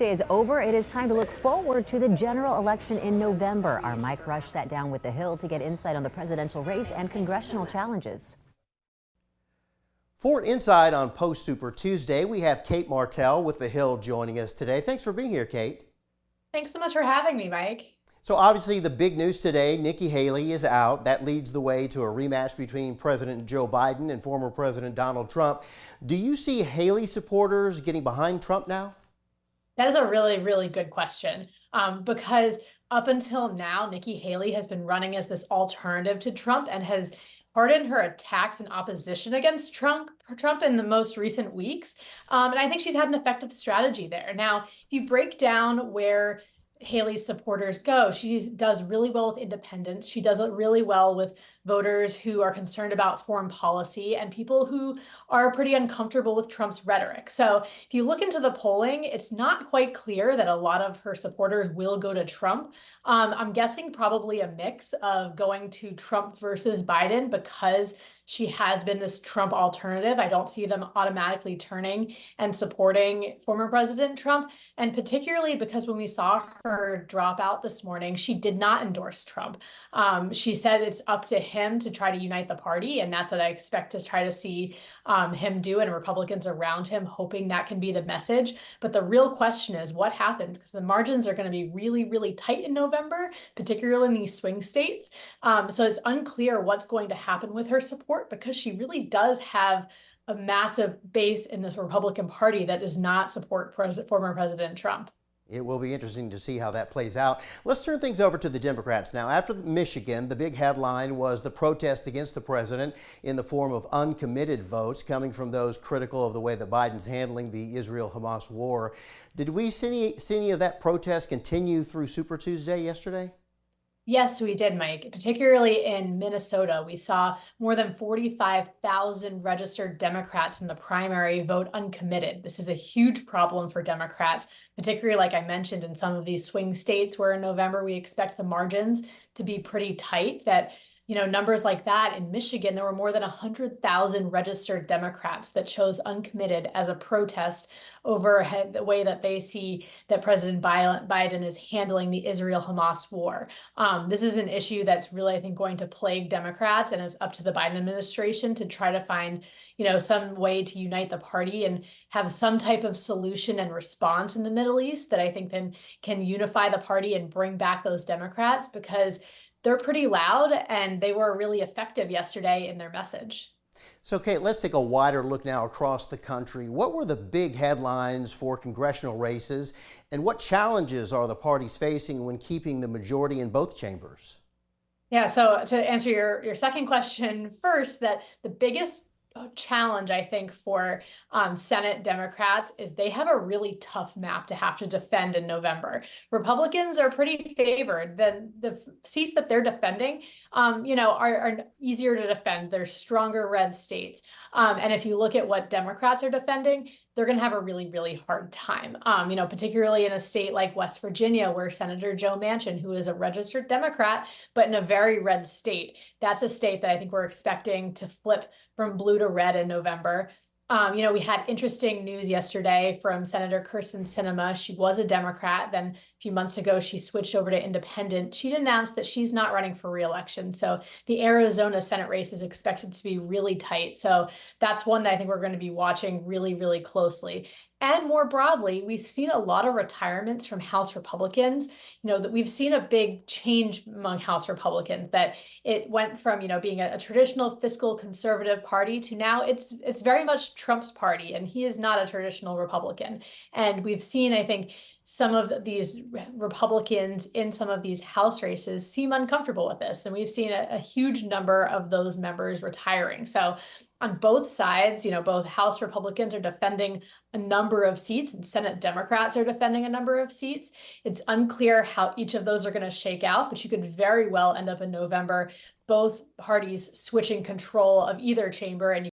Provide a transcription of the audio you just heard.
Day is over. It is time to look forward to the general election in November. Our Mike Rush sat down with the Hill to get insight on the presidential race and congressional challenges. For Inside on Post Super Tuesday, we have Kate Martell with the Hill joining us today. Thanks for being here, Kate. Thanks so much for having me, Mike. So obviously the big news today, Nikki Haley is out. That leads the way to a rematch between President Joe Biden and former President Donald Trump. Do you see Haley supporters getting behind Trump now? That is a really, really good question because up until now, Nikki Haley has been running as this alternative to Trump and has hardened her attacks and opposition against Trump in the most recent weeks. And I think she's had an effective strategy there. Now, if you break down where Haley's supporters go, she does really well with independents. She does it really well with voters who are concerned about foreign policy and people who are pretty uncomfortable with Trump's rhetoric. So if you look into the polling, it's not quite clear that a lot of her supporters will go to Trump. I'm guessing probably a mix of going to Trump versus Biden because she has been this Trump alternative. I don't see them automatically turning and supporting former President Trump. And particularly because when we saw her drop out this morning, she did not endorse Trump. She said it's up to him to try to unite the party. And that's what I expect to try to see him do and Republicans around him, hoping that can be the message. But the real question is what happens, because the margins are going to be really, really tight in November, particularly in these swing states. So it's unclear what's going to happen with her support, because she really does have a massive base in this Republican Party that does not support former President Trump. It will be interesting to see how that plays out. Let's turn things over to the Democrats now. After Michigan, the big headline was the protest against the president in the form of uncommitted votes coming from those critical of the way that Biden's handling the Israel-Hamas war. Did we see any of that protest continue through Super Tuesday yesterday? Yes, we did, Mike. Particularly in Minnesota, we saw more than 45,000 registered Democrats in the primary vote uncommitted. This is a huge problem for Democrats, particularly, like I mentioned, in some of these swing states where in November we expect the margins to be pretty tight. That numbers like that in Michigan, there were more than 100,000 registered Democrats that chose uncommitted as a protest over the way that they see that President Biden is handling the Israel-Hamas war. This is an issue that's really, I think, going to plague Democrats, and it's up to the Biden administration to try to find, some way to unite the party and have some type of solution and response in the Middle East that I think then can unify the party and bring back those Democrats, because they're pretty loud and they were really effective yesterday in their message. So, Kate, let's take a wider look now across the country. What were the big headlines for congressional races, and what challenges are the parties facing when keeping the majority in both chambers? Yeah, so to answer your second question first, that the biggest challenge, I think, for Senate Democrats is they have a really tough map to have to defend in November. Republicans are pretty favored. The seats that they're defending, are easier to defend. They're stronger red states. And if you look at what Democrats are defending, they're going to have a really, really hard time, particularly in a state like West Virginia, where Senator Joe Manchin, who is a registered Democrat, but in a very red state, that's a state that I think we're expecting to flip from blue to red in November. We had interesting news yesterday from Senator Kirsten Sinema. She was a Democrat. Then a few months ago, she switched over to independent. She announced that she's not running for re-election. So the Arizona Senate race is expected to be really tight. So that's one that I think we're going to be watching really, really closely. And more broadly, we've seen a lot of retirements from House Republicans. That we've seen a big change among House Republicans, that it went from, being a traditional fiscal conservative party to now it's very much Trump's party, and he is not a traditional Republican. And we've seen, I think, some of these Republicans in some of these House races seem uncomfortable with this. And we've seen a huge number of those members retiring. So on both sides, both House Republicans are defending a number of seats and Senate Democrats are defending a number of seats. It's unclear how each of those are going to shake out, but you could very well end up in November both parties switching control of either chamber, and